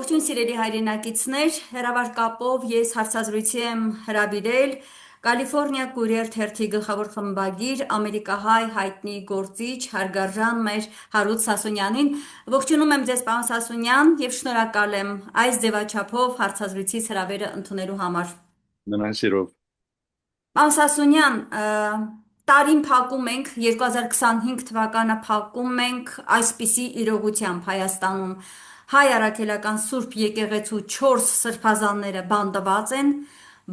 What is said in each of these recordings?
Ողջույն սիրելի հայրենակիցներ, հերավար կապով ես հարցազրույցի եմ հրավիրել Կալիֆոռնիա Կուրիեր թերթի գլխավոր խմբագիր ամերիկահայ հայտնի գործիչ հարգարժան մեր Հարութ Սասունյանին։ Ողջունում եմ ձեզ պարոն Սասունյան եւ շնորհակալ եմ այս ձևաչափով հարցազրույցից հրավերը ընդունելու համար։ Նրան սիրով։ Պարոն Սասունյան, տարին փակում ենք 2025 թվականը փակում ենք այսպիսի իրողությամբ Հայաստանում հայ առաքելական Սուրբ եկեղեցու 4 սրբազանները բանդված են,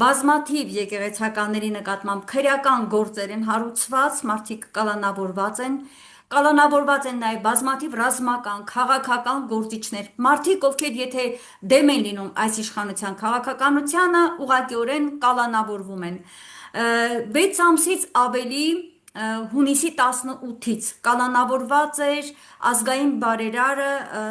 բազմաթիվ եկեղեցականների նկատմամբ քրեական գործեր են հարուցված, մարդիկ կալանավորված են նաև բազմաթիվ ռազմական, քաղաքական գործիչներ, մարդիկ, ովքեր եթե դեմ են լինում այս իշխանության քաղաքականությանը, ուղղակիորեն կալանավորվում են։ 6 ամսից ավելի հունիսի 18-ից կալանավորված էր ազգային բարերարը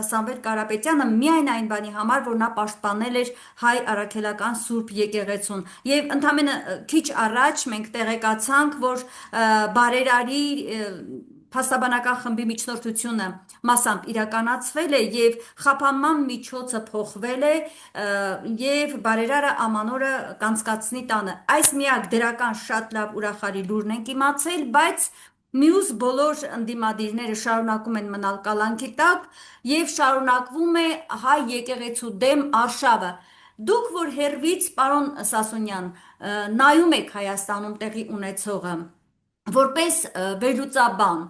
Սամվել Կարապետյանը միայն այն բանի համար, որ նա պաշտպանել էր հայ առաքելական Սուրբ եկեղեցուն։ Եվ ընդամենը քիչ առաջ մենք տեղեկացանք, որ բարերարի փաստաբանական խմբի միջնորդությունը մասամբ իրականացվել է եւ խափանման միջոցը փոխվել է եւ բարերարը ամանորը կանցկացնի տանը։ Այս միակ դրական շատ լավ ուրախալի լուրն ենք իմացել, բայց մյուս բոլոր ընդդիմադիրները շարունակում են մնալ կալանքի տակ եւ շարունակվում է հայ եկեղեցու դեմ արշավը։ Դուք որ հերվից, պարոն Սասունյան, նայում եք Հայաստանում տեղի ունեցողը, որպես վերլուծաբան,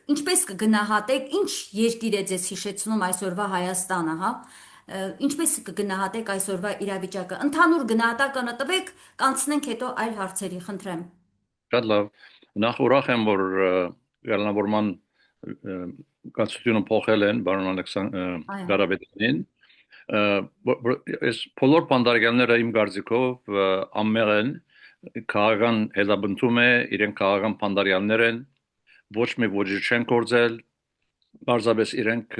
ինչպես կգնահատեք, ինչ երկիր է ձեզ հիշեցնում այսօրվա Հայաստանը, հա։ Ինչպես կգնահատեք այսօրվա իրավիճակը։ Ընդհանուր գնահատականը տվեք, կանցնենք հետո այլ հարցերի, խնդրեմ։ Շատ լավ։ Նախ ուրախ եմ, որ գալանավորման կացությունը փոխել են բարոն Ալեքսանդր Ղարաբեդյանին։ Այս բոլոր բանդարգալները իմ կարծիքով ամեղ են, քաղաքական հետապնդում է, իրենք քաղաքական բանդարգալներ են, ոչ մի ոչինչ չեն գործել, բարձրապես իրենք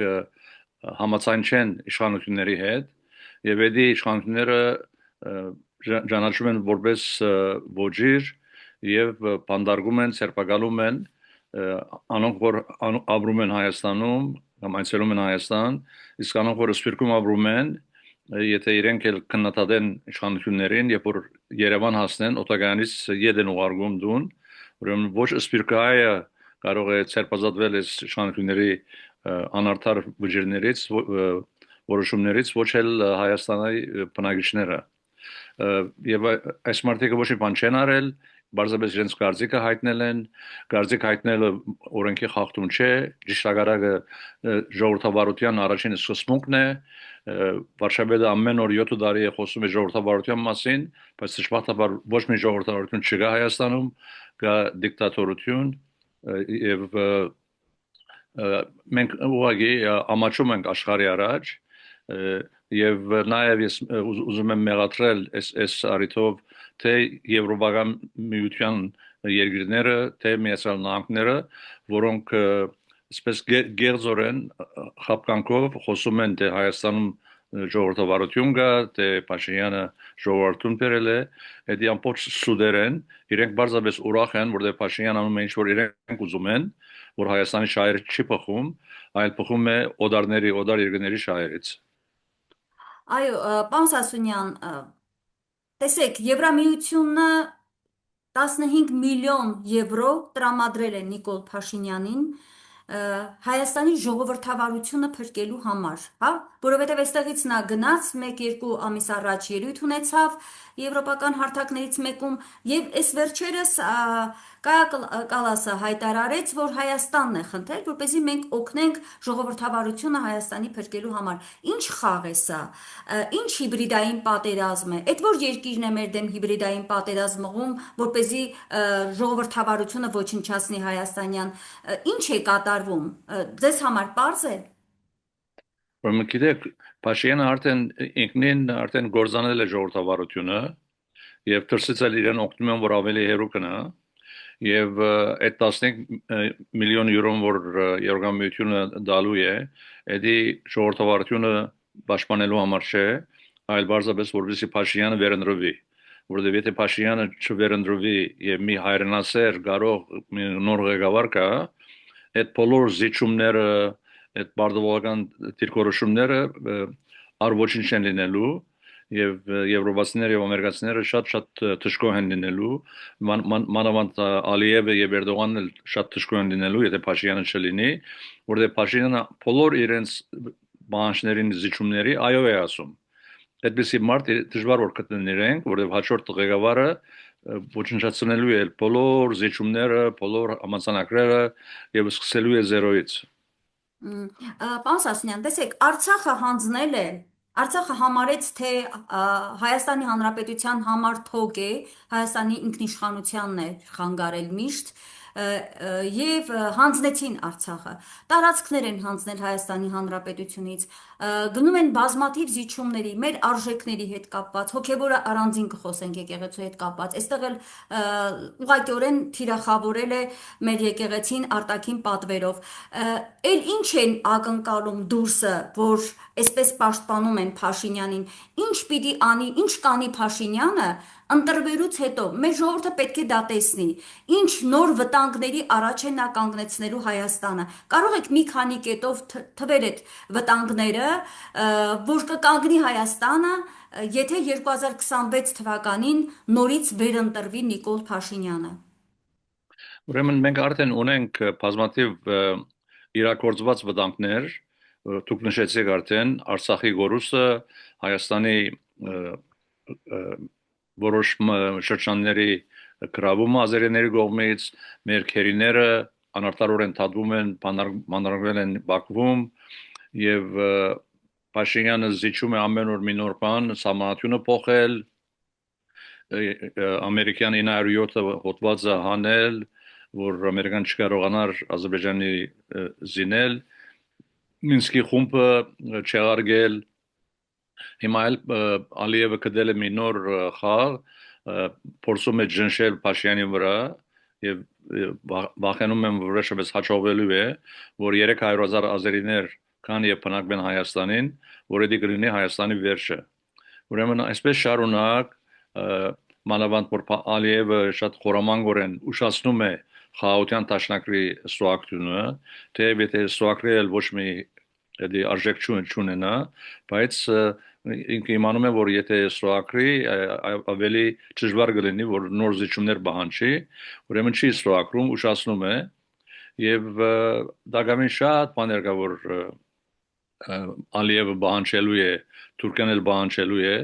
համաձայն չեն իշխանությունների հետ, եւ այդ իշխանությունները ճանաչում են որպես ոչիր եւ բանդարգում են, սերբակալում են անոնք որ ապրում են Հայաստանում կամ այցելում են Հայաստան, իսկ անոնք որ սպիրկում ապրում են, եթե իրենք էլ քննադատեն իշխանություններին, երբ որ Երևան հասնեն, օտարյանից ետ են ուղարկում դուն, ուրեմն ոչ սպիրկայը կարող է սերբազատվել այս իշխանությունների անարդար վճիրներից, որոշումներից, ոչ էլ Հայաստանի բնակիչները։ Եվ այս մարդիկը ոչ մի բան չեն արել, բարձրապես իրենց կարծիքը հայտնել են, կարծիք հայտնելը օրենքի խախտում չէ, ճշտագարակը ժողովրդավարության առաջին սկզբունքն է, Վարշավեդը ամեն օր 7 տարի է խոսում է ժողովրդավարության մասին, բայց դժբախտաբար ոչ մի ժողովրդավարություն չկա Հայաստանում, կա դիկտատորություն եւ մենք ուղղակի ամաչում ենք աշխարհի առաջ եւ նաեւ ես ուզում եմ մեղադրել այս առիթով թե Եվրոպական միության երկրները, թե Միացյալ Նահանգները, որոնք այսպես գերձորեն խապկանքով խոսում են թե Հայաստանում ժողովրդավարություն կա, թե Փաշինյանը ժողովրդություն բերել է, այդ ամբողջ սուդերեն իրենք բարձրապես ուրախ են, որտեղ Փաշինյանը անում է ինչ որ իրենք ուզում են, որ Հայաստանի շահերը չի փոխում, այլ փոխում է օտար երկրների շահերից։ Այո, պարոն Սասունյան, տեսեք, Եվրամիությունը 15 միլիոն եվրո տրամադրել է Նիկոլ Փաշինյանին Հայաստանի ժողովրդավարությունը փրկելու համար, հա, որովհետև այստեղից նա գնաց 1-2 ամիս առաջ ելույթ ունեցավ եվրոպական հարթակներից մեկում եւ այս վերջերս Կայա Կալասը հայտարարեց, որ Հայաստանն է խնդրել, որպեսզի մենք օգնենք ժողովրդավարությունը Հայաստանի փրկելու համար։ Ինչ խաղ է սա։ Ինչ հիբրիդային պատերազմ է։ Այդ որ երկիրն է մեր դեմ հիբրիդային պատերազմ մղում, որպեսզի ժողովրդավարությունը ոչնչացնի հայաստանյան։ Ինչ է կատարվում։ Ձեզ համար պարզ է։ Ուրեմն գիտեք, Փաշինյանը ինքնին գործանել է ժողովրդավարությունը եւ դրսից էլ իրեն օգնում են որ ավելի հերո կնա եւ այդ 15 միլիոն եվրոն որ Եվրոպական միությունը դալու է, դա ժողովրդավարությունը պաշտպանելու համար չէ, այլ բարձրապես որպեսզի Փաշինյանը վերընտրվի, որովհետեւ եթե Փաշինյանը չվերընտրվի եւ մի հայրենասեր կարող մի նոր ղեկավար կա, այդ բոլոր զիջումները այդ բարդողական դիրքորոշումները առողջին չեն լինելու եւ եվրոպացիները եւ ամերիկացիները շատ թշկող են լինելու մանավանդ Ալիևը եւ Էրդողանն էլ շատ թշկող են լինելու եթե Փաշինյանը չլինի որովհետեւ Փաշինյանը բոլոր իրենց բանջարներին զիջումների այո է ասում այդպեսի մարդ դժվար որ գտնեն իրենք որովհետեւ հաջորդ ղեկավարը ոչնչացնելու է բոլոր զիջումները բոլոր համացանակները եւ սկսելու է զերոյից Պարոն Սասունյան, տեսեք, Արցախը համարեց, թե Հայաստանի Հանրապետության համար թոք է, Հայաստանի ինքնիշխանությանն է խանգարել միշտ եւ հանձնեցին Արցախը։ Տարածքներ են հանձնել Հայաստանի Հանրապետությունից, գնում են բազմաթիվ զիջումների, մեր արժեքների հետ կապված, հոգևոր առանձին կխոսենք եկեղեցու հետ կապված, այստեղ էլ ուղղակիորեն թիրախավորել է մեր եկեղեցին արտաքին պատվերով։ Էլ ինչ են ակնկալում դուրսը, որ այսպես պաշտպանում են Փաշինյանին, ինչ պիտի անի, ինչ կանի Փաշինյանը ընտրվելուց հետո մեր ժողովուրդը պետք է դա տեսնի, ինչ նոր վտանգների առաջ է նա կանգնեցնելու Հայաստանը։ Կարող եք մի քանի կետով թվեր այդ վտանգները, որ կկանգնի Հայաստանը, եթե 2026 թվականին նորից վերընտրվի Նիկոլ Փաշինյանը։ Ուրեմն մենք արդեն ունենք բազմաթիվ իրակորձված վտանգներ, դուք նշեցիք արդեն Արցախի գորուսը, Հայաստանի որոշ շրջանների գրավումը ազերիների կողմից, մեր քերիները անարտարորեն թափվում են, բանտարկվել են Բաքվում եւ Փաշինյանը զիջում է ամեն օր մի նոր բան, սահմանությունը փոխել, ամերիկյան 907-ը հոդվածը հանել, որ ամերիկան չկարողանար Ադրբեջանի զինել, Մինսկի խումբը չեղարկել, հիմա էլ Ալիևը կդել է մի նոր խաղ, փորձում է ճնշել Փաշինյանի վրա եւ վախենում եմ որոշապես հաջողվելու է, որ 300,000 ազերիներ կան եւ բնակվեն Հայաստանին, որ դա կլինի Հայաստանի վերջը։ Ուրեմն այսպես շարունակ մանավանդ որ Ալիևը շատ խորամանկորեն ուշացնում է խաղաղության դաշնակցի ստուգությունը, թեև եթե ստուգել ոչ մի դի արժեք չունենա, բայց ինքը իմանում է որ եթե ստուգի ավելի դժվար կլինի որ նոր զիջումներ բանջի, ուրեմն չի ստուգում, ուշացնում է եւ դա գամին շատ բաներ կա որ Ալիևը բանջելու է, Թուրքիան էլ բանջելու է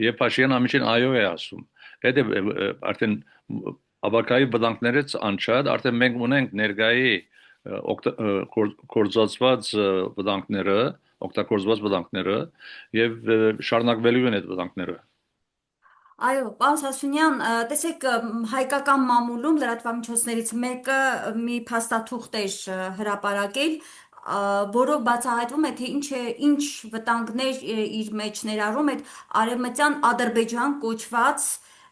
եւ Փաշինյանը ամիջին այո է ասում։ Դա արդեն Աբակայի վտանգներից անչափ արդեն մենք ունենք ներգայի կորզածված վտանգները, օգտագործված վտանգները եւ շարունակվելու են այդ վտանգները։ Այո, պարոն Սասունյան, տեսեք, հայկական մամուլում լրատվամիջոցներից մեկը մի փաստաթուղթ էր հրապարակել, որով բացահայտվում է, թե ինչ վտանգներ իր մեջ ներառում այդ արևմտյան Ադրբեջան կոչված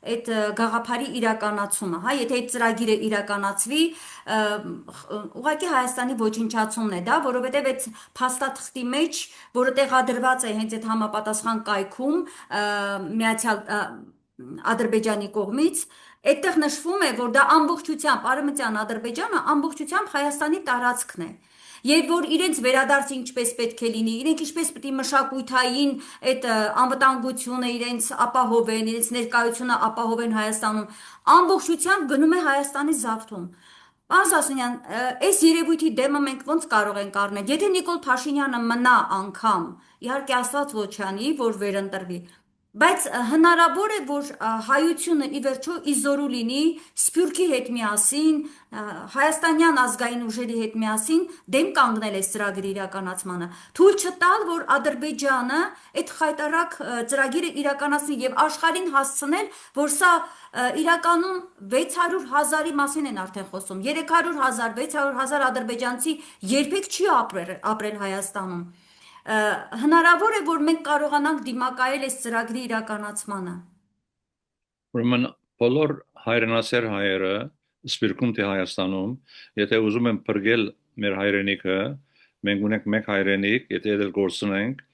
այդ գաղափարի իրականացումը, հա, եթե այդ ծրագիրը իրականացվի, ուղղակի Հայաստանի ոչնչացումն է դա, որովհետև այդ փաստաթղթի մեջ, որը տեղադրված է հենց այդ համապատասխան կայքում, միացյալ Ադրբեջանի կողմից, այդտեղ նշվում է, որ դա ամբողջությամբ Արևմտյան Ադրբեջանը ամբողջությամբ Հայաստանի տարածքն է։ Եվ որ իրենց վերադարձը ինչպես պետք է լինի, իրենք ինչպես պետք է մշակութային այդ անվտանգությունը իրենց ապահովեն, իրենց ներկայությունը ապահովեն Հայաստանում, ամբողջությամբ գնում է Հայաստանի զավթում։ Պարոն Սասունյան, այս երևույթի դեմը մենք ոնց կարող ենք առնել։ Եթե Նիկոլ Փաշինյանը մնա անգամ, իհարկե Աստված ոչ անի, որ վերընտրվի, բայց հնարավոր է, որ հայությունը ի վերջո իզորու լինի Սփյուռքի հետ միասին, հայաստանյան ազգային ուժերի հետ միասին դեմ կանգնել այս ծրագրի իրականացմանը, թույլ չտալ, որ Ադրբեջանը այդ խայտարակ ծրագիրը իրականացնի եւ աշխարհին հասցնել, որ սա իրականում 600,000-ի մասին են արդեն խոսում, 300,000, 600,000 ադրբեջանցի երբեք չի ապրել Հայաստանում։ Հնարավոր է, որ մենք կարողանանք դիմակայել այս ծրագրի իրականացմանը։ Ուրեմն բոլոր հայրենասեր հայերը Սփյուռքում թե Հայաստանում, եթե ուզում են բրգել մեր հայրենիքը, մենք ունենք մեկ հայրենիք, եթե դա գործունենք,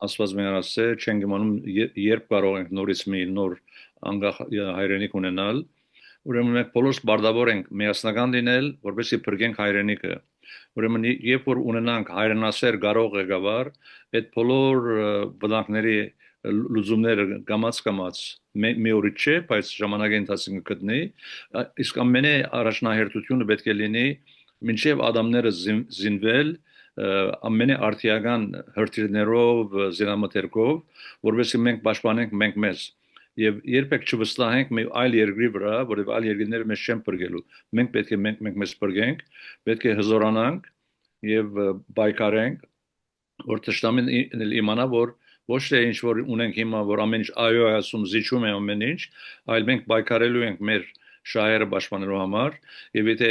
Աստված մեր ասե, չենք իմանում երբ կարող ենք նորից մի նոր անկախ հայրենիք ունենալ, ուրեմն մենք բոլորս բարդավոր ենք միասնական լինել, որպեսզի բրգենք հայրենիքը։ Ուրեմն երբ որ ունենանք հայրենասեր կարող ղեկավար, այդ բոլոր վտանգների լուծումները կամաց մի օրից չէ, բայց ժամանակի ընթացքում կգտնի, իսկ ամենը առաջնահերթությունը պետք է լինի մինչև ադամները զինվել ամենը արդիական հրթիռներով, զինամթերքով, որովհետեւ մենք պաշտպանենք մենք մեզ եւ երբեք չվստահենք մի այլ երկրի վրա, որովհետեւ այլ երկրները մեզ չեն բրգելու։ Մենք պետք է մենք մեզ բրգենք, պետք է հզորանանք եւ պայքարենք, որ ճշտամին իմանա, որ ոչ թե ինչ որ ունենք հիմա, որ ամեն ինչ այո ասում զիջում է ամեն ինչ, այլ մենք պայքարելու ենք մեր շահերը պաշտպանելու համար եւ եթե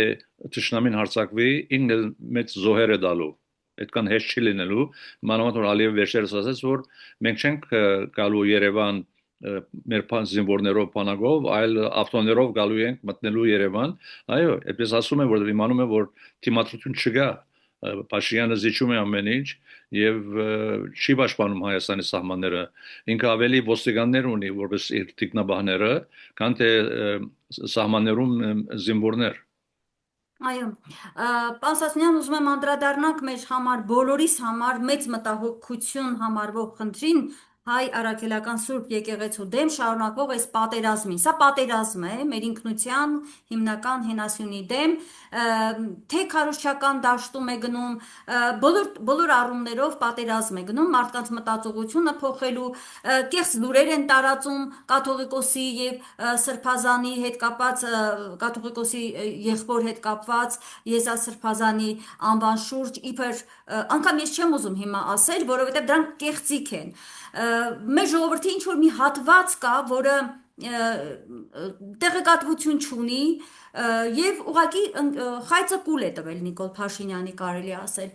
ճշտամին հարցակվի, ինքը մեծ զոհեր է տալու այդքան հեշտ չի լինելու մանավանդ որ Ալիև վերջերս ասաց որ մենք չենք գալու Երևան մեր զինվորներով բանակով այլ ավտոներով գալու ենք մտնելու Երևան այո այդպես ասում են որ իմանում են որ թիմադրություն չկա Փաշինյանը զիջում է ամեն ինչ եւ չի պաշտպանում Հայաստանի սահմանները ինքը ավելի ոստիկաններ ունի որպես իր տիկնաբահները քան թե սահմաններում զինվորներ Այո, պարոն Սասունյան, ուզում եմ անդրադառնանք մեր համար, բոլորիս համար մեծ մտահոգություն համարվող խնդրին հայ առաքելական Սուրբ Եկեղեցու դեմ շարունակվող այս պատերազմին։ Սա պատերազմ է մեր ինքնության հիմնական հենասյունի դեմ, թե քարոզչական դաշտում է գնում, բոլոր առումներով պատերազմ է գնում մարդկանց մտածողությունը փոխելու, կեղծ լուրեր են տարածում կաթողիկոսի եւ սրբազանի հետ կապված կաթողիկոսի եղբոր հետ կապված Եզասրբազանի անվան շուրջ իբր անգամ ես չեմ ուզում հիմա ասել, որովհետև դրանք կեղծիք են։ Մեր ժողովրդի ինչ որ մի հատված կա, որը տեղեկատվություն չունի եւ ուղղակի խայծը կուլ է տվել Նիկոլ Փաշինյանի կարելի ասել։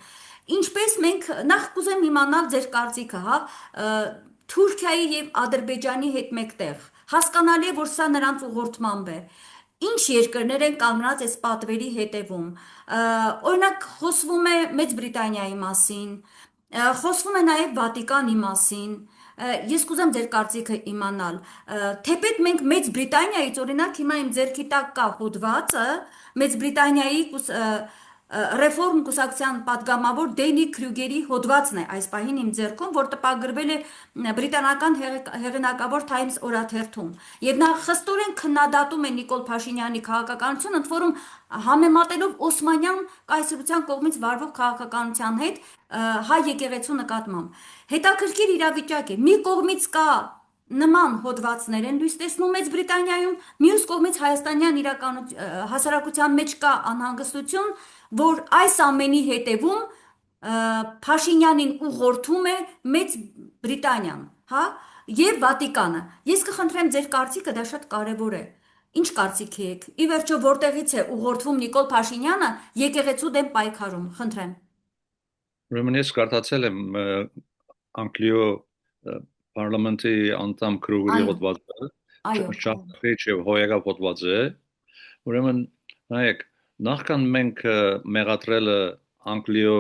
Ինչպես մենք նախ կուզեմ իմանալ ձեր կարծիքը, հա, Թուրքիայի եւ Ադրբեջանի հետ մեկտեղ հասկանալի է, որ սա նրանց ուղղորդմամբ է։ Ինչ երկրներ են կանգնած այս պատվերի հետևում։ Օրինակ խոսվում է Մեծ Բրիտանիայի մասին, խոսվում է նաև Վատիկանի մասին։ Ես կուզեմ ձեր կարծիքը իմանալ։ Թեպետ մենք Մեծ Բրիտանիայից, օրինակ հիմա իմ ձեռքի տակ կա հոդվածը Մեծ Բրիտանիայի Ռեֆորմ կուսակցության падգամավոր Դենի Քրյուգերի հոդվածն է այս պահին իմ ձեռքում, որ տպագրվել է բրիտանական հեղինակավոր Times օրաթերթում։ Եվ նա խստորեն քննադատում է Նիկոլ Փաշինյանի քաղաքականությունը, ընդ որում համեմատելով Օսմանյան կայսրության կողմից վարվող քաղաքականության հետ հայ եկեղեցու նկատմամբ։ Հետաքրքիր իրավիճակ է։ Մի կողմից կա նման հոդվածներ են լույս տեսնում Մեծ Բրիտանիայում, մյուս կողմից հայաստանյան հասարակության մեջ կա անհանգստություն, որ այս ամենի հետևում Փաշինյանին ուղղորդում է Մեծ Բրիտանիան, հա, եւ Վատիկանը։ Ես կխնդրեմ ձեր կարծիքը, դա շատ կարեւոր է։ Ինչ կարծիքի եք։ Ի վերջո որտեղից է ուղղորդվում Նիկոլ Փաշինյանը եկեղեցու դեմ պայքարում, խնդրեմ։ Ուրեմն ես կարդացել եմ Անգլիո parlamenti անդամ Քրուգերի Այո, հոդվածը, այո, շահրիչ եւ հոյակապ հոդված է։ Ուրեմն նայեք, նախքան մենք մեղադրելը Անգլիո,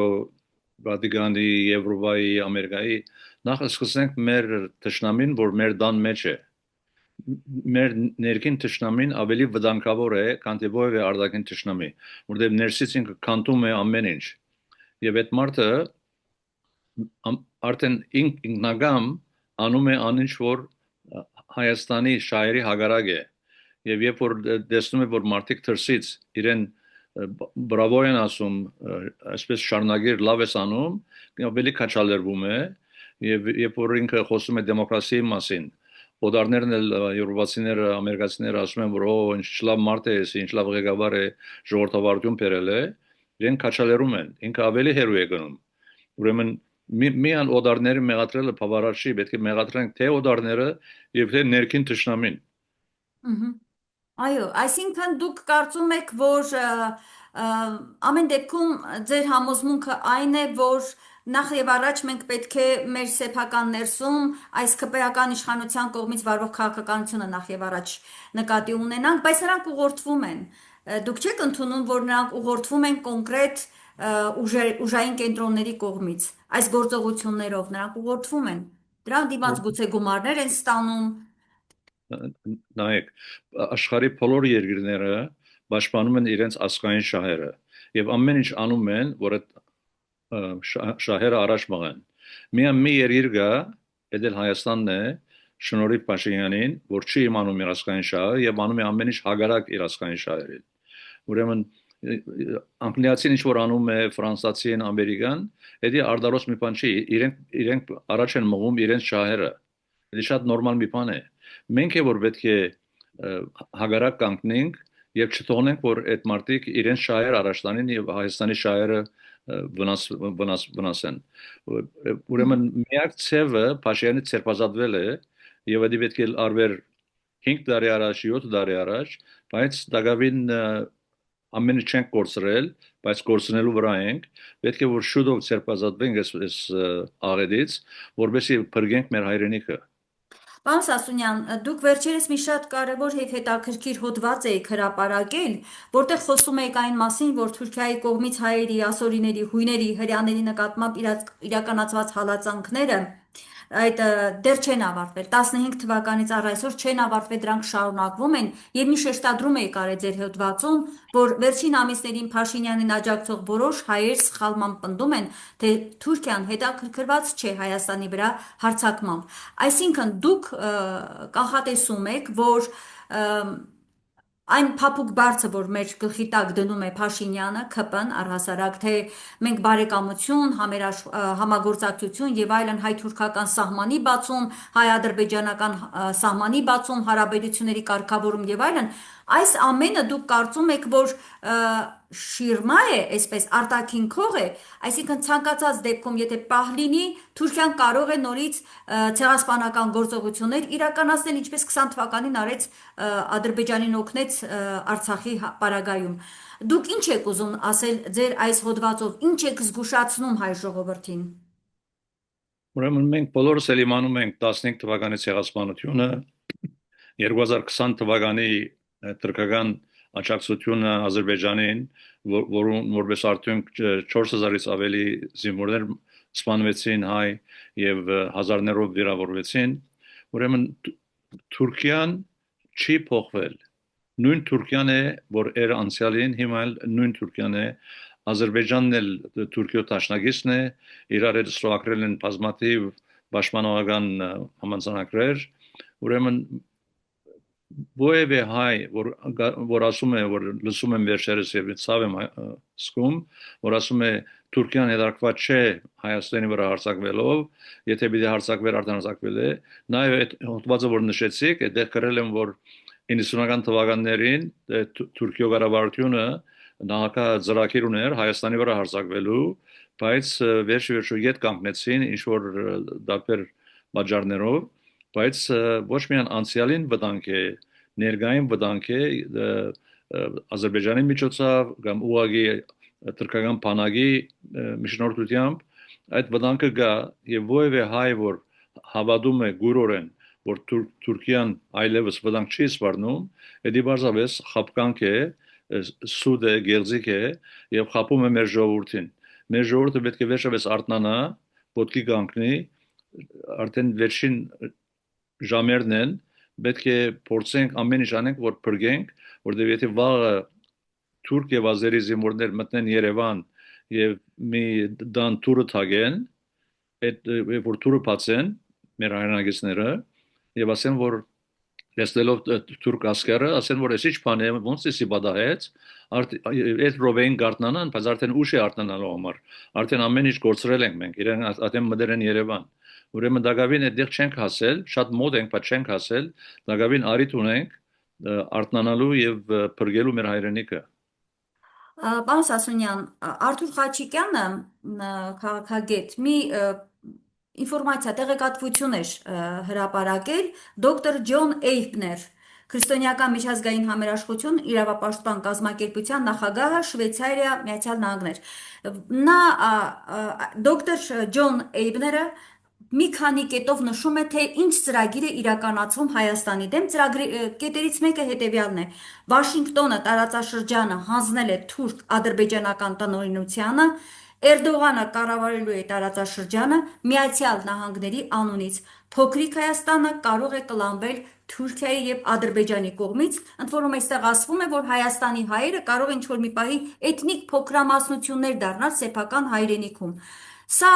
Վատիկանի, Եվրոպայի, Ամերիկայի, նախ սկսենք մեր ճշնամին, որ մեր դան մեջ է։ Մեր ներքին ճշնամին ավելի վտանգավոր է, քան թե որևէ արտաքին ճշնամի, որտեղ ներսից ինքը կանտում է ամեն ինչ։ Եվ այդ մարդը արդեն ինքնագամ անում է անինչ որ Հայաստանի շահերի հագարակ է եւ երբ որ տեսնում է որ մարդիկ դրսից իրեն բրավո են ասում այսպես շարունակիր լավ ես անում ավելի քաչալերվում է եւ երբ որ ինքը խոսում է դեմոկրասիայի մասին օդարներն էլ եվրոպացիները ամերիկացիները ասում են որ օ ինչ լավ մարդ է ինչ լավ ղեկավար է ժողովրդավարություն բերել է իրեն քաչալերում են ինքը ավելի հերոյ է գնում ուրեմն միան օդարները մեղադրելը բավարար չի, պետք է մեղադրենք թե օդարները եւ թե ներքին ճշնամին։ Այո, այսինքն դուք կարծում եք, որ ամեն դեպքում ձեր համոզմունքը այն է, որ նախ եւ առաջ մենք պետք է մեր սեփական ներսում այս քպեական իշխանության կողմից վարվող քաղաքականությունը նախ եւ առաջ նկատի ունենանք, բայց նրանք ուղղորդվում են։ Դուք չեք ընդունում, որ նրանք ուղղորդվում են կոնկրետ ուժային կենտրոնների կողմից այս գործողություններով նրանք ուղղորդվում են դրան դիմաց գուցե գումարներ են ստանում Նայեք աշխարհի բոլոր երկրները պաշտպանում են իրենց ազգային շահերը եւ ամեն ինչ անում են, որ այդ շահերը առաջ մղեն։ Միայն մի երկիր կա, դա Հայաստանն է, շնորհիվ Փաշինյանին, որ չի իմանում իր ազգային շահը եւ անում է ամեն ինչ հագարակ իր ազգային շահերին։ Ուրեմն անգլիացին ինչ որ անում է, ֆրանսացին, ամերիկան, դա արդարոց մի բան չի, իրենք առաջ են մղում իրենց շահերը։ Դա շատ նորմալ մի բան է։ Մենք է որ պետք է հագարակ կանգնենք եւ չթողնենք որ այդ մարդիկ իրենց շահերը առաջ տանեն եւ Հայաստանի շահերը վնասեն։ Ուրեմն միակ ցևը Փաշինյանի ցերպազատվել է եւ դա պետք է արվեր 5 տարի առաջ, 7 տարի առաջ, բայց դակավին ամենը չենք կորցրել, բայց կորցնելու վրա ենք, պետք է որ շուտով ցերպազատվենք այս աղետից, որովհետեւ փրկենք մեր հայրենիքը։ Պարոն Սասունյան, դուք վերջերս մի շատ կարևոր եւ հետաքրքիր հոդված եք հրապարակել, որտեղ խոսում եք այն մասին, որ Թուրքիայի կողմից հայերի, ասորիների, հույների, հրեաների նկատմամբ իրականացված հալածանքները այդ դեռ չեն ավարտվել 15 թվականից առ այսօր չեն ավարտվել, դրանք շարունակվում են եւ մի շեշտադրում եք արել ձեր հոդվածում, որ վերջին ամիսներին Փաշինյանին աջակցող որոշ հայեր սխալմամբ պնդում են, թե Թուրքիան հետաքրքրված չէ Հայաստանի վրա հարձակմամբ։ Այսինքն դուք կանխատեսում եք, որ այն փափուկ բարձը, որ մեր գլխի տակ դնում է Փաշինյանը, ՔՊ-ն առհասարակ, թե մենք բարեկամություն, համագործակցություն եւ այլն հայ-թուրքական սահմանի բացում, հայ-ադրբեջանական սահմանի բացում, հարաբերությունների կարգավորում եւ այլն, այս ամենը դուք կարծում եք, որ շիրմա է, այսպես արտաքին քող է, այսինքն ցանկացած դեպքում, եթե պահ լինի, Թուրքիան կարող է նորից ցեղասպանական գործողություններ իրականացնել, ինչպես 20 թվականին արեց Ադրբեջանին օգնեց Արցախի պարագայում։ Դուք ինչ եք ուզում ասել ձեր այս հոդվածով, ինչ եք զգուշացնում հայ ժողովրդին։ Ուրեմն մենք բոլորս էլ իմանում ենք 15 թվականի ցեղասպանությունը, 2020 թվականի թուրքական աջակցությունը Ադրբեջանին, որոնց որպես արդյունք 4000-ից ավելի զինվորներ սպանվեցին հայ եւ հազարներով վիրավորվեցին, ուրեմն Թուրքիան չի փոխվել։ Նույն Թուրքիան է, որ էր անցյալին, հիմա էլ նույն Թուրքիան է, Ադրբեջանն էլ Թուրքիո դաշնակիցն է, իրար հետ ստորագրել են բազմաթիվ պաշտպանողական համաձայնագրեր, ուրեմն Որևէ հայ, որ ասում է, որ լսում եմ վերջերս եւ ցավ եմ զգում, որ ասում է Թուրքիան հետարկված չէ Հայաստանի վրա հարձակվելով, եթե պիտի հարձակվեր արտանազակվել է, նաեւ այդ հոդվածը որ նշեցիք, այդտեղ գրել եմ, որ 90-ական թվականներին Թուրքիո կառավարությունը նախաձեռնագիր ուներ Հայաստանի վրա հարձակվելու, բայց վերջի ետ կանգնեցին ինչ որ դարբեր պատճառներով, բայց ոչ միայն անցյալին վտանգ է, ներկային վտանգ է Ադրբեջանի միջոցով կամ ուղղակի թուրքական բանակի միջնորդությամբ այդ վտանգը կա եւ որևէ հայ որ հավատում է գուրորեն որ Թուրքիան այլևս վտանգ չի սպառնում, դա բարձրապես խապկանք է, սուտ է, գեղձիկ է եւ խապում է մեր ժողովրդին։ Մեր ժողովուրդը պետք է վերջապես արթնանա, ոտքի կանգնի, արդեն վերջին ժամերն են, պետք է փորձենք ամեն ինչ անենք, որ փրկենք, որտեղ եթե վաղը թուրք եւ ազերի զինվորներ մտնեն Երևան եւ մի դան թուրը թագեն, այդ որ թուրը բացեն մեր հայրենակիցները եւ ասեն որ տեսնելով թուրք ասկերը, ասեն որ էսի չփան է, ոնց էսի բադահեց, այդ ռոբեին գարտնանան, բայց արդեն ուշ է արտնանալու համար, արդեն ամեն ինչ կորցրել ենք մենք, իրեն արդեն մտել են Երևան։ Ուրեմն դակավին այդտեղ չենք հասել, շատ մոտ ենք, բայց չենք հասել, դակավին արիթ ունենք արտնանալու եւ փրկելու մեր հայրենիքը։ Պարոն Սասունյան, Արթուր Խաչիկյանը քաղաքագետ մի ինֆորմացիա տեղեկատվություն էր հրապարակել դոկտոր Ջոն Էյպներ, Քրիստոնեական միջազգային համերաշխություն իրավապաշտպան կազմակերպության նախագահը Շվեյցարիա Միացյալ Նահանգներ։ Նա դոկտոր Ջոն Էյպները մի քանի կետով նշում է, թե ինչ ծրագիր է իրականացվում Հայաստանի դեմ։ Ծրագրի կետերից մեկը հետևյալն է. Վաշինգտոնը տարածաշրջանը հանձնել է թուրք-ադրբեջանական տնօրինությանը Էրդողանը կառավարելու է տարածաշրջանը Միացյալ Նահանգների անունից։ Փոքրիկ Հայաստանը կարող է կլանվել Թուրքիայի եւ Ադրբեջանի կողմից, ընդ որում այստեղ ասվում է, որ Հայաստանի հայերը կարող են ինչ-որ մի պահի էթնիկ փոքրամասնություններ դառնալ սեփական հայրենիքում։ Սա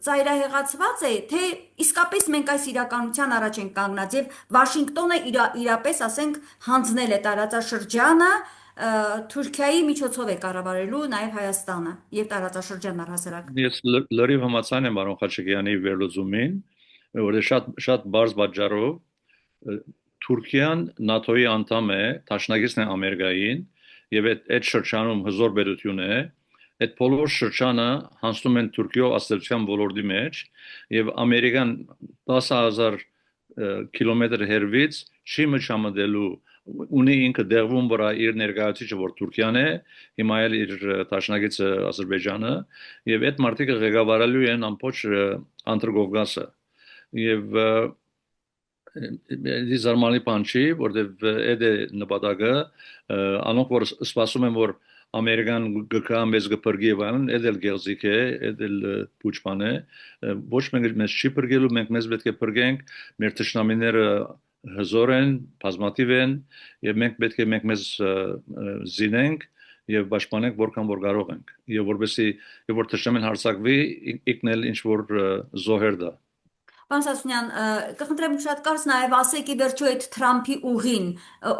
ծայրահեղացված է, թե իսկապես մենք այս իրականության առաջ ենք կանգնած եւ Վաշինգտոնը իրապես, ասենք, հանձնել է տարածաշրջանը Թուրքիայի միջոցով է կառավարելու նաև Հայաստանը եւ տարածաշրջան առհասարակ։ Ես լրիվ համաձայն եմ Արոն Խաչիկյանի վերլուծումին, որ շատ բարձ պատճառով Թուրքիան ՆԱՏՕ-ի անդամ է, դաշնակիցն է Ամերիկային եւ այդ շրջանում հզոր բերություն է, այդ բոլոր շրջանը հանձնում են Թուրքիո աստեցության ոլորտի մեջ եւ Ամերիկան 10,000 կիլոմետր հեռվից չի մշամդելու ունի ինքը դեղվում վրա իր ներկայացուցիչը որ Թուրքիան է հիմա էլ իր դաշնակիցը Ադրբեջանը եւ այդ մարտիկը ղեկավարելու են ամբողջ Անդրկովկասը եւ դի զարմանալի բան չի որտեվ այդ է նպատակը անոնք որ սպասում են որ Ամերիկան գկա մեզ գպրգի վան այդ էլ գեղձիկ է այդ էլ փուչման է ոչ մեզ չի պրգելու մենք մեզ պետք է պրգենք մեր թշնամիները հզոր են, բազմաթիվ են եւ մենք մեզ զինենք եւ պաշտպանենք որքան որ կարող ենք եւ որովհետեւ եւ որ թշնամին հարձակվի ինքնել ինչ որ զոհեր դա Պարոն Սասունյան, կխնդրեմ շատ կարծ նաև ասեք ի վերջո այդ Թրամփի ուղին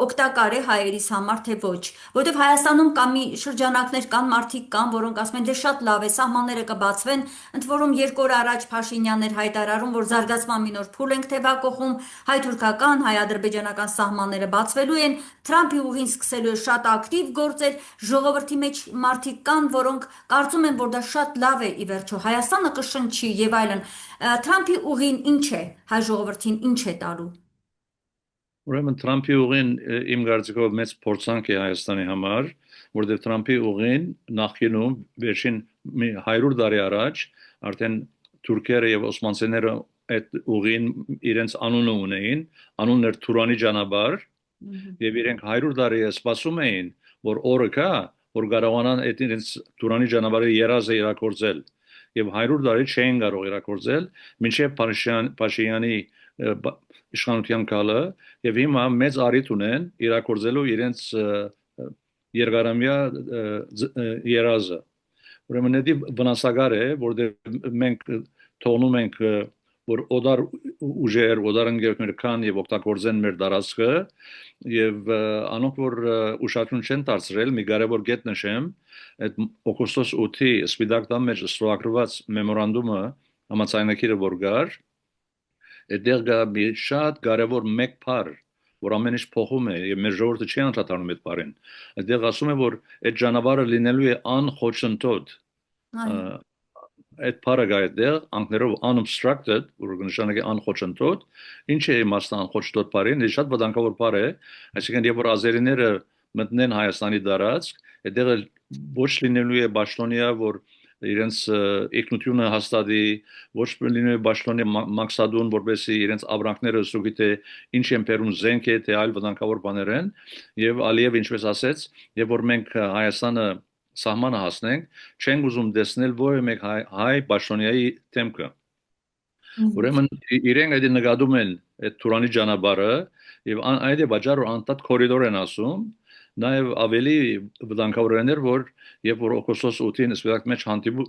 օգտակար է հայերիս համար, թե ոչ, որովհետև Հայաստանում կա մի շրջանակներ կան, մարդիկ կան, որոնք ասում են դե շատ լավ է, սահմանները կբացվեն, ընդ որում 2 օր առաջ Փաշինյանն էր հայտարարում, որ զարգացման մի նոր փուլ ենք թևակողում, հայ-թուրքական, հայ-ադրբեջանական սահմանները բացվելու են, Թրամփի ուղին սկսելու է շատ ակտիվ գործել, ժողովրդի մեջ մարդիկ կան, որոնք կարծում են, որ դա շատ լավ է ի վերջո, Հայաստանը կշնչի եւ այլն։ Թրամփի ուղին ինչ է, հայ ժողովրդին ինչ է տալու։ Ուրեմն Թրամփի ուղին իմ կարծիքով մեծ փորձանք է Հայաստանի համար, որտեղ Թրամփի ուղին նախկինում վերջին 100 տարի առաջ արդեն թուրքերը եւ օսմանցիները այդ ուղին իրենց անունը ունեին, անունն էր Թուրանի ճանապարհ եւ իրենք 100 տարի սպասում էին, որ օրը կա, որ կարողանան այդ իրենց Թուրանի ճանապարհի երազը իրագործել եւ 100 տարի չէին կարող իրագործել, մինչեւ Փաշինյանի իշխանության գալը եւ հիմա մեծ առիթ ունեն իրագործելու իրենց երկարամյա երազը։ Ուրեմն դա վնասակար է, որտեղ մենք թողնում ենք որ օդար ուժեր, օդար ընկերներ կան եւ օգտագործեն մեր տարածքը եւ անոնք որ ուշադրություն չեն դարձրել, մի կարևոր կետ նշեմ, այդ օգոստոս 8-ի Սպիտակ տան մեջ ստորագրված մեմորանդումը համաձայնագիրը որ գար, այդտեղ կա մի շատ կարևոր մեկ բառ, որ ամեն ինչ փոխում է եւ մեր ժողովուրդը չի անդրադառնում այդ բառին։ Այդտեղ ասում է որ այդ ճանապարհը լինելու է անխոչընդոտ այդ բառը գա այդտեղ անգլերով unobstructed, որ նշանակի անխոչընդոտ, ինչ է իմաստը անխոչընդոտ բառին, դա շատ վտանգավոր բառ է, այսինքն երբ որ ազերիները մտնեն Հայաստանի տարածք, այդտեղ ոչ լինելու է Պաշտոնյա, որ իրենց ինքնությունը հաստատի, ոչ լինելու է Պաշտոնյա մաքսադուն, որպեսզի իրենց ապրանքները սուգի թե ինչ են բերում զենք է, թե այլ վտանգավոր բաներ են, եւ Ալիև ինչպես ասեց, երբ որ մենք Հայաստանը սահմանը հասնենք, չենք ուզում տեսնել որևէ մեկ հայ Պաշտոնյայի դեմքը։ Ուրեմն իրենք այդ նկատում են այդ Թուրանի ճանապարհը եւ այդ է բաժարը անտատ կորիդոր են ասում, նաեւ ավելի վտանգավոր էր որ երբ որ օգոստոս 8-ին սպիտակ մեջ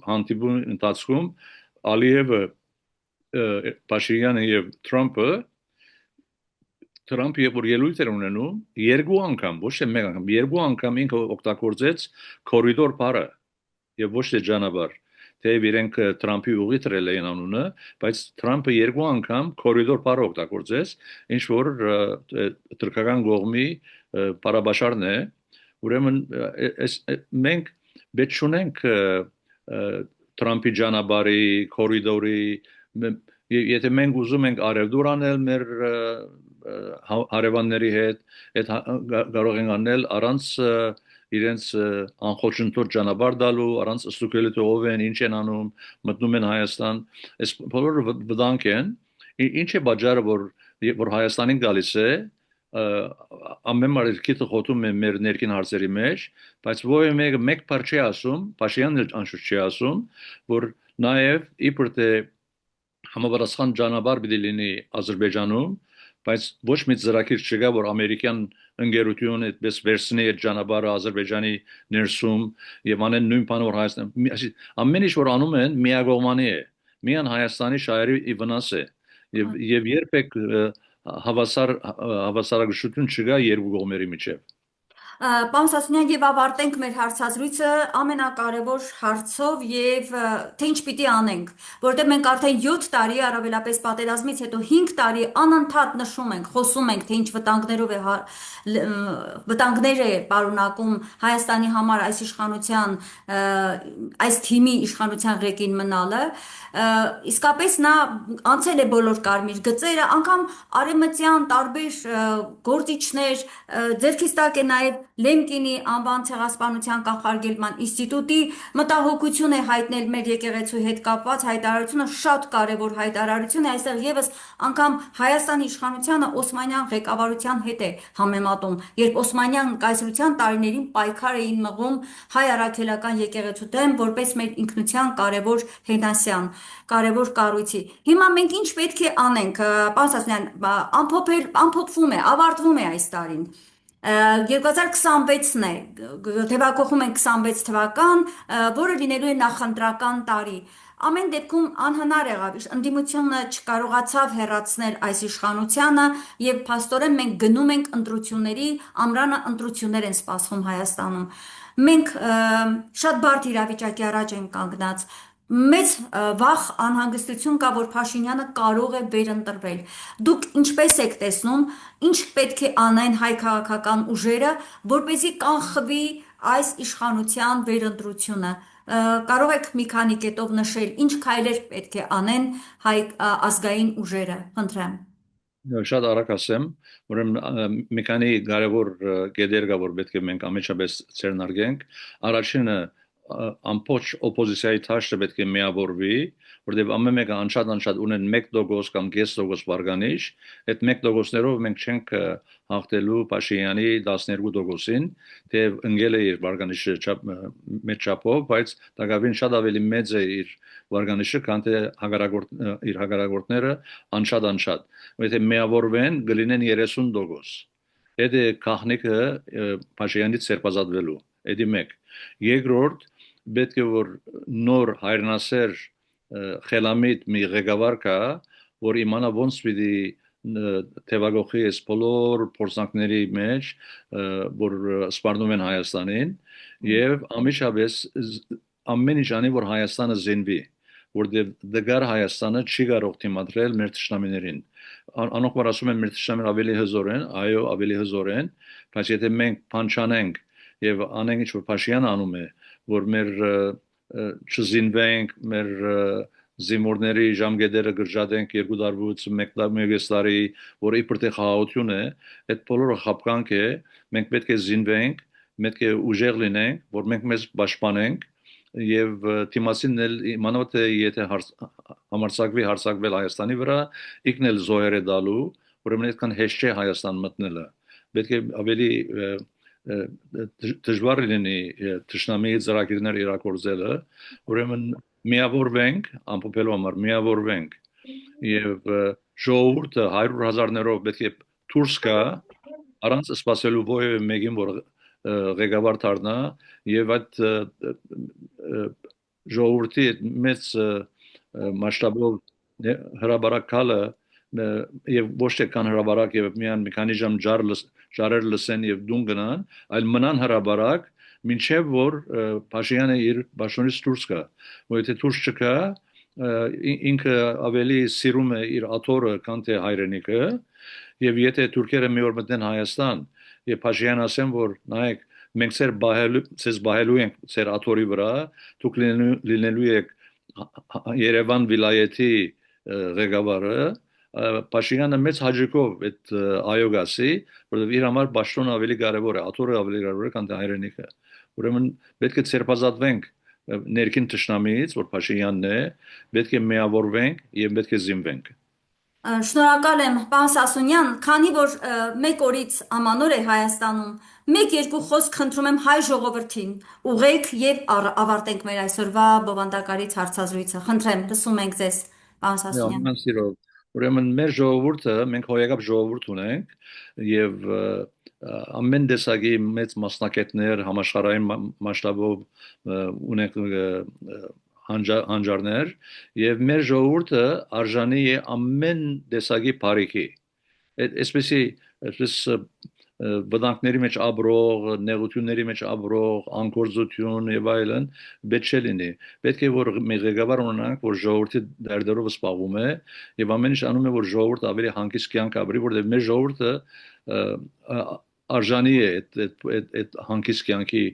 հանդիպում ընթացքում Ալիևը Փաշինյանը եւ Թրամփը երբ որ ելույթ էր ունենում, 2 անգամ, ոչ թե 1 անգամ, 2 անգամ ինքը օգտագործեց կորիդոր բառը եւ ոչ թե ճանապարհ։ Թեև իրենք Թրամփի ուղի դրել էին անունը, բայց Թրամփը 2 անգամ կորիդոր բառը օգտագործեց, ինչ որ թուրքական կողմի բարաբաշարն է։ Ուրեմն մենք պետք չունենք Թրամփի ճանապարհի, կորիդորի, եթե մենք ուզում ենք արևդուր անել մեր հարևանների հետ, այդ կարող ենք անել առանց իրենց անխոչընդոտ ճանապարհ տալու, առանց ստուգելու թե ով են, ինչ են անում, մտնում են Հայաստան, այս բոլորը վտանգ են։ Ինչ է պատճառը որ Հայաստանին գալիս է, ամեն մարդ քիթը խոթում է մեր ներքին հարցերի մեջ, բայց ովը մեկ բառ չի ասում, Փաշինյանն էլ անշուշտ չի ասում, որ նաև իբր թե համապատասխան ճանապարհ պիտի լինի Ադրբեջանում, բայց ոչ մի ծրագիր չկա, որ ամերիկյան ընկերությունը այդպես վերցնի այդ ճանապարհը Ադրբեջանի ներսում եւ անեն նույն բանը որ Հայաստան ամեն ինչ որ անում են միակողմանի է միան Հայաստանի շահերի վնաս է եւ երբեք հավասարակշռություն չկա երկու կողմերի միջեւ Պարոն Սասունյան, եւ ավարտենք մեր հարցազրույցը ամենակարևոր հարցով եւ թե ինչ պիտի անենք, որտեղ մենք արդեն 7 տարի, առավելապես պատերազմից հետո 5 տարի անընդհատ նշում ենք, խոսում ենք, թե ինչ վտանգներով է վտանգներ է պարունակում Հայաստանի համար այս իշխանության այս թիմի իշխանության ղեկին մնալը, իսկապես նա անցել է բոլոր կարմիր գծերը, անգամ արևմտյան տարբեր գործիչներ, ձերքից տակ է նաև Լեմկինի անվան ցեղասպանության կանխարգելման ինստիտուտի մտահոգություն է հայտնել մեր եկեղեցու հետ կապված հայտարարությունը շատ կարևոր հայտարարություն է այստեղ եւս անգամ Հայաստանի իշխանությունը Օսմանյան ղեկավարության հետ է համեմատում, երբ Օսմանյան կայսրության տարիներին պայքար էին մղում հայ առաքելական եկեղեցու դեմ որպես մեր ինքնության կարևոր հենասյան, կարևոր կառույցի։ Հիմա մենք ինչ պետք է անենք, պարոն Սասունյան, ամփոփվում է, ավարտվում է այս տարին։ 2026-ն է, թեվակողում են 26 թվական, որը լինելու է նախընտրական տարի։ Ամեն դեպքում անհնար եղավ, ընդդիմությունը չկարողացավ հեռացնել այս իշխանությանը եւ փաստորեն մենք գնում ենք ընտրությունների, ամռանը ընտրություններ են սպասվում Հայաստանում։ Մենք շատ բարդ իրավիճակի առաջ ենք կանգնած։ Մեծ վախ անհանգստություն կա, որ Փաշինյանը կարող է վերընտրվել։ Դուք ինչպես եք տեսնում, ինչ պետք է անեն հայ քաղաքական ուժերը, որպեսզի կանխվի այս իշխանության վերընտրությունը։ Կարող եք մի քանի կետով նշել, ինչ քայլեր պետք է անեն հայ ազգային ուժերը, խնդրեմ։ Շատ արագ ասեմ, ուրեմն մի քանի կարևոր կետեր կա, որ պետք է մենք ամեջապես ցերնարգենք։ Առաջինը ամբողջ օպոզիցիայի թաշը պետք է միավորվի, որտեղ ամեն մեկը անշատ ունեն 1% կամ 0.5% վարկանիշ, այդ 1%-ներով մենք չենք հաղթելու Փաշինյանի 12%-ին, թե ընկել է իր վարկանիշը մեծ չափով, բայց դակավին շատ ավելի մեծ է իր վարկանիշը, քան թե իր հակառակորդները անշատ։ Եթե միավորվեն, կլինեն 30%։ Այդ է գաղտնիքը Փաշինյանից ցերպազատվելու։ Դա մեկ։ Երկրորդ, պետք է որ նոր հայրենասեր խելամիտ մի ղեկավար կա, որ իմանա ոնց պիտի թևակողի այս բոլոր փորձանքների մեջ, որ սպառնում են Հայաստանին, եւ ամիջապես ամեն ինչ անի, որ Հայաստանը զինվի, որտեղ դգար Հայաստանը չի կարող դիմադրել մեր թշնամիներին։ Անոնք որ ասում են մեր թշնամիները ավելի հզոր են, այո, ավելի հզոր են, բայց եթե մենք փանչանենք եւ անենք ինչ որ Փաշինյանը անում է, որ մեր չզինվենք, մեր զինվորների ժամկետները գրջադենք 2 տարուց 1 տարի, որ իբր թե խաղաղություն է, այդ բոլորը խապկանք է, մենք պետք է զինվենք, պետք է ուժեղ լինենք, որ մենք մեզ պաշտպանենք եւ թիմասին էլ իմանալ թե եթե համարձակվի հարցակվել Հայաստանի վրա, ինքն էլ զոհեր է դալու, ուրեմն այդքան հեշտ չէ Հայաստան մտնելը։ Պետք է ավելի դժվար լինի թշնամիի ծրագիրներ իրագործելը, ուրեմն միավորվենք, ամփոփելու համար միավորվենք եւ ժողովուրդը 100,000-ներով պետք է դուրս գա առանց սпасելու որևէ մեկին որ ղեկավար դառնա եւ այդ ժողովրդի մեծ մասշտաբով հրաբարակալը եւ ոչ թե կան հրաբարակ եւ միան մի քանի ժամ ջարեր լսեն եւ դուն գնան, այլ մնան հրաբարակ, մինչեւ որ Փաշինյանը իր բաշոնից դուրս գա, որ եթե դուրս չգա, ինքը ավելի սիրում է իր աթոռը, քան թե հայրենիքը, եւ եթե թուրքերը մի օր մտնեն Հայաստան, եւ Փաշինյանը ասեն, որ նայեք, մենք ցեզ բահելու ենք ցեր աթոռի վրա, դուք լինելու եք Երևան վիլայեթի ղեկավարը, Փաշինյանը մեծ հաջողով այդ այո գասի, որովհետև իր համար ճաշտոնը ավելի կարևոր է, աթոռը ավելի կարևոր է, քան թե հայրենիքը։ Ուրեմն պետք է ցերպազատվենք ներքին թշնամիից, որ Փաշինյանն է, պետք է միավորվենք եւ պետք է զինվենք։ Շնորհակալ եմ, պարոն Սասունյան, քանի որ մեկ օրից ամանոր է Հայաստանում, մեկ-երկու խոսք խնդրում եմ հայ ժողովրդին, ուղղեք եւ ավարտենք մեր այսօրվա բովանդակարից հարցազրույցը։ Խնդրեմ, լսում ենք ձեզ, պարոն Սասունյան։ Անման սիրով։ Ուրեմն մեր ժողովուրդը, մենք հոյակապ ժողովուրդ ունենք եւ ամեն տեսակի մեծ մասնակիցներ համաշխարհային մասշտաբով ունենք հանճարներ եւ մեր ժողովուրդը արժանի է ամեն տեսակի բարիքի։ Այսպես վտանգների մեջ ապրող, նեղությունների մեջ ապրող, անկործություն եւ այլն պետք չէ լինի։ Պետք է որ մի ղեկավար ունենանք, որ ժողովրդի դերերով սպառվում է եւ ամեն ինչ անում է, որ ժողովուրդը ավելի հանգիստ կյանք ապրի, որովհետեւ մեր ժողովուրդը արժանի է այդ հանգիստ կյանքի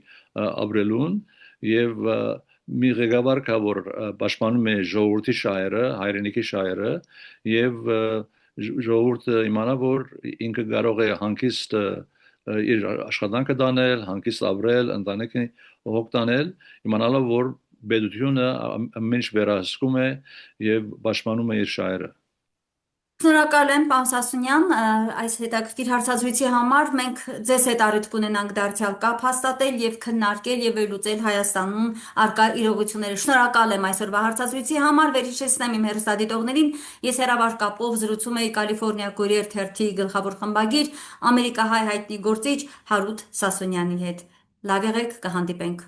ապրելուն եւ մի ղեկավար կա, որ պաշտպանում է ժողովրդի շահերը, հայրենիքի շահերը եւ ժողովուրդը իմանա, որ ինքը կարող է հանգիստ իր աշխատանքը տանել, հանգիստ ապրել, ընտանիքի հոգ տանել, իմանալով, որ պետությունը ամեն ինչ վերահսկում է եւ պաշտպանում է իր շահերը։ Շնորհակալ եմ, պարոն Սասունյան, այս հետաքրքիր հարցազրույցի համար մենք ձեզ հետ առիթ կունենանք դարձյալ կապ հաստատել եւ քննարկել եւ վերլուծել Հայաստանում արկա իրողությունները։ Շնորհակալ եմ այսօրվա հարցազրույցի համար, վերհիշեցնեմ իմ հեռուստադիտողներին, ես հեռավար կապով զրուցում էի Կալիֆոռնիա Courier թերթի գլխավոր խմբագիր ամերիկահայ հայտնի գործիչ Հարութ Սասունյանի հետ։ Լավ եղեք, կհանդիպենք։